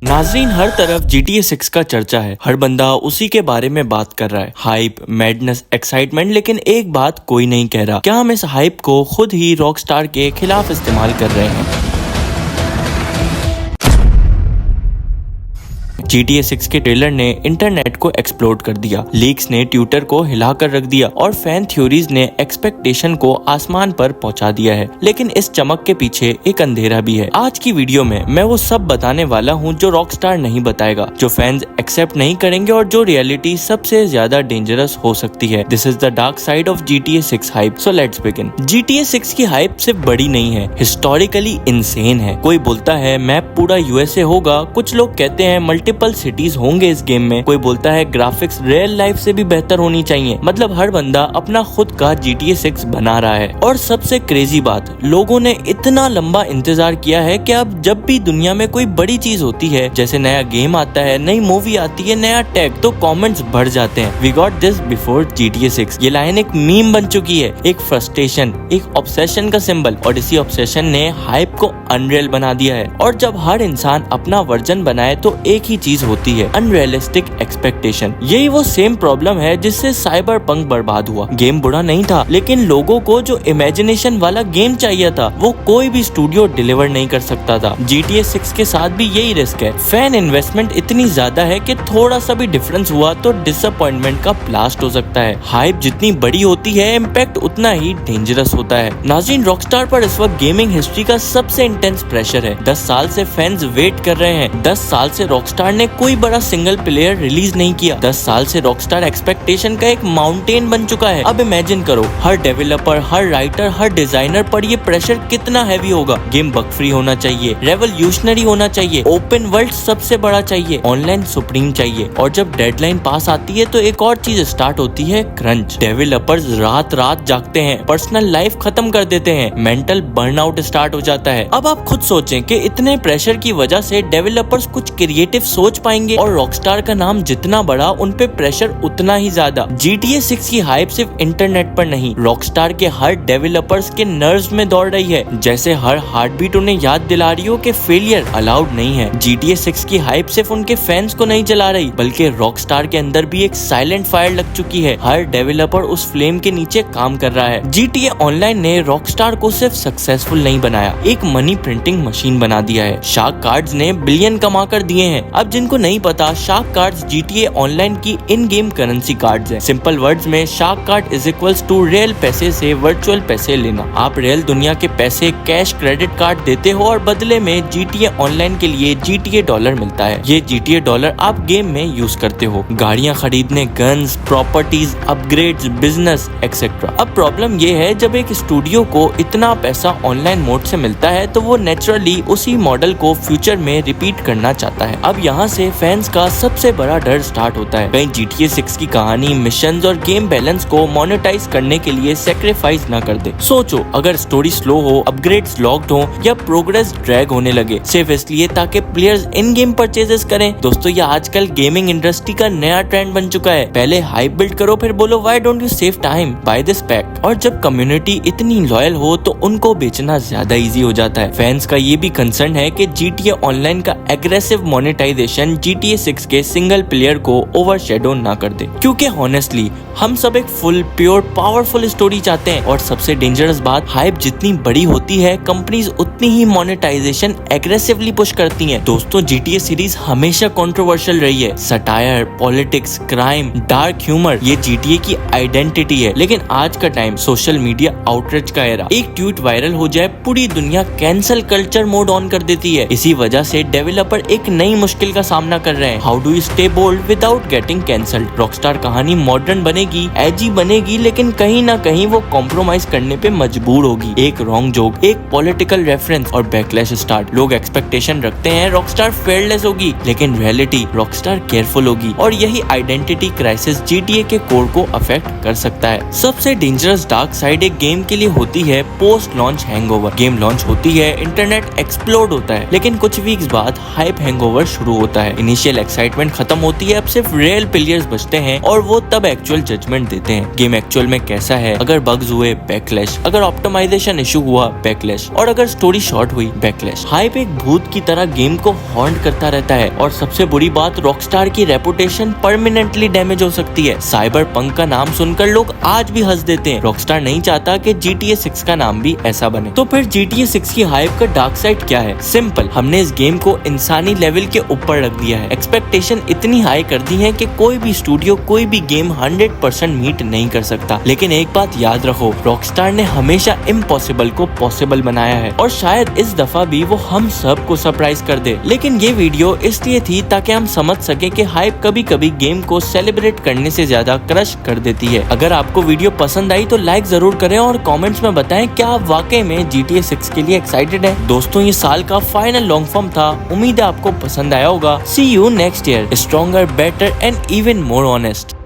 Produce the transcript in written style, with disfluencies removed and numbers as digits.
नाजरीन, हर तरफ GTA 6 का चर्चा है। हर बंदा उसी के बारे में बात कर रहा है। Hype, madness, excitement. लेकिन एक बात कोई नहीं कह रहा, क्या हम इस हाइप को खुद ही रॉकस्टार के खिलाफ इस्तेमाल कर रहे हैं? GTA 6 के ट्रेलर ने इंटरनेट को एक्सप्लोड कर दिया। लीक्स ने ट्विटर को हिलाकर रख दिया और फैन थ्योरीज ने एक्सपेक्टेशन को आसमान पर पहुंचा दिया है। लेकिन इस चमक के पीछे एक अंधेरा भी है। आज की वीडियो में मैं वो सब बताने वाला हूं जो रॉकस्टार नहीं बताएगा, जो फैंस एक्सेप्ट नहीं करेंगे और जो रियलिटी सबसे ज्यादा डेंजरस हो सकती है। This is the dark side of GTA 6 hype. So let's begin. GTA 6 की हाइप सिर्फ बड़ी नहीं है, हिस्टोरिकली इनसेन है। कोई बोलता है मैप पूरा USA होगा, कुछ लोग कहते हैं मल्टीपल सिटीज होंगे इस गेम में, कोई बोलता है ग्राफिक्स रियल लाइफ से भी बेहतर होनी चाहिए। मतलब हर बंदा अपना खुद का GTA 6 बना रहा है। और सबसे क्रेजी बात, लोगों ने इतना लंबा इंतजार किया है कि अब जब भी दुनिया में कोई बड़ी चीज होती है, जैसे नया गेम आता है, नई मूवी आती है, नया टैग, तो कमेंट्स बढ़ जाते हैं। We got this before GTA 6। ये लाइन एक मीम बन चुकी है, एक फ्रस्ट्रेशन, एक ऑब्सेशन का सिंबल। और इसी ऑब्सेशन ने हाइप को अनरियल बना दिया है। और जब हर इंसान अपना वर्जन बनाए तो एक ही चीज होती है, अनरियलिस्टिक एक्सपेक्टेशन। यही वो सेम प्रॉब्लम है जिससे साइबर पंक बर्बाद हुआ। गेम बुरा नहीं था, लेकिन लोगों को जो इमेजिनेशन वाला गेम चाहिए था वो कोई भी स्टूडियो डिलीवर नहीं कर सकता था। GTA 6 के साथ भी यही रिस्क है। फैन इन्वेस्टमेंट इतनी ज्यादा है कि थोड़ा सा भी डिफरेंस हुआ तो डिसअपॉइंटमेंट का ब्लास्ट हो सकता है। हाइप जितनी बड़ी होती है, इम्पैक्ट उतना ही डेंजरस होता है। नाज़रीन, रॉकस्टार पर इस वक्त गेमिंग हिस्ट्री का सबसे इंटेंस प्रेशर है। 10 साल से फैंस वेट कर रहे हैं। 10 साल से रॉकस्टार ने कोई बड़ा सिंगल प्लेयर रिलीज नहीं किया। 10 साल से रॉकस्टार एक्सपेक्टेशन का एक माउंटेन बन चुका है। अब इमेजिन करो, हर डेवलपर, हर राइटर, हर डिजाइनर पर ये प्रेशर कितना हैवी होगा। गेम बग फ्री होना चाहिए, रेवोल्यूशनरी होना चाहिए, ओपन वर्ल्ड सबसे बड़ा चाहिए, ऑनलाइन सुप्रीम चाहिए। और जब डेडलाइन पास आती है तो एक और चीज स्टार्ट होती है, क्रंच। डेवलपर्स रात रात जागते हैं, पर्सनल लाइफ खत्म कर देते हैं, मेंटल बर्नआउट स्टार्ट हो जाता है। अब आप खुद सोचें कि इतने प्रेशर की वजह से डेवलपर्स कुछ क्रिएटिव सोच पाएंगे? और रॉकस्टार का नाम जितना बड़ा, उन पे प्रेशर उतना ही ज्यादा। GTA 6 की हाइप सिर्फ इंटरनेट पर नहीं, रॉकस्टार के हर डेवलपर्स के नर्व्स में दौड़ रही है। जैसे हर हार्ट बीट उन्हें याद दिला रही हो कि फेलियर अलाउड नहीं है। GTA 6 की हाइप सिर्फ उनके फैंस को नहीं जला रही, बल्कि रॉकस्टार के अंदर भी एक साइलेंट फायर लग चुकी है। हर डेवलपर उस फ्लेम के नीचे काम कर रहा है। GTA ऑनलाइन ने रॉकस्टार को सिर्फ सक्सेसफुल नहीं बनाया, एक मनी प्रिंटिंग मशीन बना दिया है। शार्क कार्ड्स ने बिलियन कमा कर दिए हैं। अब जिनको नहीं पता, शार्क कार्ड्स GTA ऑनलाइन की इन गेम करेंसी कार्ड्स हैं। सिंपल वर्ड्स में, shark card is equals to real पैसे से वर्चुअल पैसे लेना। आप रियल दुनिया के पैसे, कैश, क्रेडिट कार्ड देते हो और बदले में GTA ऑनलाइन के लिए GTA डॉलर मिलता है। ये GTA डॉलर आप गेम में यूज करते हो, गाड़ियां खरीदने, guns, properties, upgrades, business etcetera. अब प्रॉब्लम ये है, जब एक स्टूडियो को इतना पैसा ऑनलाइन मोड से मिलता है तो वो नेचुरली उसी मॉडल को फ्यूचर में रिपीट करना चाहता है। अब यहाँ से फैंस का सबसे बड़ा डर स्टार्ट होता है, कहीं GTA 6 की कहानी, मिशंस और गेम बैलेंस को मोनेटाइज करने के लिए सैक्रिफाइस ना कर दे। सोचो, अगर स्टोरी स्लो हो, अपग्रेड्स लॉक्ड हो या प्रोग्रेस ड्रैग होने लगे, सिर्फ इसलिए ताकि प्लेयर्स इन गेम परचेजेस करें। दोस्तों, ये आजकल गेमिंग इंडस्ट्री का नया ट्रेंड बन चुका है। पहले हाइप बिल्ड करो, फिर बोलो why don't you save time, by this pack. और जब कम्युनिटी इतनी लॉयल हो तो उनको बेचना ज्यादा इजी हो जाता है। फैंस का ये भी कंसर्न है कि GTA ऑनलाइन का एग्रेसिव मोनेटाइजेशन GTA 6 के सिंगल प्लेयर को ओवरशैडो ना कर दे। क्योंकि हॉनेस्टली हम सब एक फुल, प्योर, पावरफुल स्टोरी चाहते हैं। और सबसे डेंजरस बात, हाइप जितनी बड़ी होती है, कंपनीज उतनी ही मोनेटाइजेशन एग्रेसिवली पुश करती हैं। दोस्तों, GTA सीरीज हमेशा कंट्रोवर्शियल रही है। Satire, politics, crime, dark humour, ये GTA की आइडेंटिटी है। लेकिन आज का टाइम सोशल मीडिया आउटरीच का एरा। एक ट्वीट वायरल हो जाए, पूरी दुनिया कैंसल कल्चर मोड ऑन कर देती है। इसी वजह से डेवलपर एक नई मुश्किल का सामना कर रहे हैं। How do you stay bold without getting cancelled? Rockstar कहानी मॉडर्न बनेगी, एजी बनेगी, लेकिन कहीं ना कहीं वो कॉम्प्रोमाइज करने पे मजबूर होगी। एक रॉन्ग जोक, एक पॉलिटिकल रेफरेंस और बैकलैश स्टार्ट। लोग एक्सपेक्टेशन रखते हैं रॉकस्टार फेयरलेस होगी, लेकिन रियलिटी रॉकस्टार केयरफुल होगी। और यही आइडेंटिटी क्राइसिस GTA के कोर को अफेक्ट कर सकता है। सबसे डेंजरस डार्क साइड एक गेम के लिए होती है post launch hangover. Game launch होती है, इंटरनेट एक्सप्लोड होता है, लेकिन कुछ वीक्स बाद हाइप हैंगओवर शुरू होता होता है। इनिशियल एक्साइटमेंट खत्म होती है, अब सिर्फ रियल प्लेयर्स बचते हैं और वो तब एक्चुअल जजमेंट देते हैं। गेम एक्चुअल में कैसा है, अगर बग्स हुए बैकलैश, अगर ऑप्टिमाइजेशन इशू हुआ बैकलैश, और अगर स्टोरी शॉर्ट हुई बैकलैश। हाइप एक भूत की तरह गेम को हॉन्ट करता रहता है और सबसे बुरी बात, रॉकस्टार की रेपुटेशन परमानेंटली डैमेज हो सकती है। साइबरपंक का नाम सुनकर लोग आज भी हंस देते हैं। रॉकस्टार नहीं चाहता कि GTA 6 का नाम भी ऐसा बने। तो फिर GTA 6 की हाइप का डार्क साइड क्या है? सिंपल, हमने इस गेम को इंसानी लेवल के ऊपर रख दिया है। एक्सपेक्टेशन इतनी हाई कर दी है कि कोई भी स्टूडियो कोई भी गेम 100% मीट नहीं कर सकता। लेकिन एक बात याद रखो, रॉकस्टार ने हमेशा इम्पॉसिबल को पॉसिबल बनाया है और शायद इस दफा भी वो हम सब को सरप्राइज कर दे। लेकिन ये वीडियो इसलिए थी ताकि हम समझ सके कि हाइप कभी कभी गेम को सेलिब्रेट करने से ज्यादा क्रश कर देती है। अगर आपको वीडियो पसंद आई तो लाइक जरूर करें और कमेंट्स में बताएं क्या आप वाकई में GTA 6 के लिए एक्साइटेड हैं। दोस्तों, ये साल का फाइनल लॉन्ग फॉर्म था, उम्मीद है आपको पसंद आया होगा। See you next year, stronger, better and even more honest.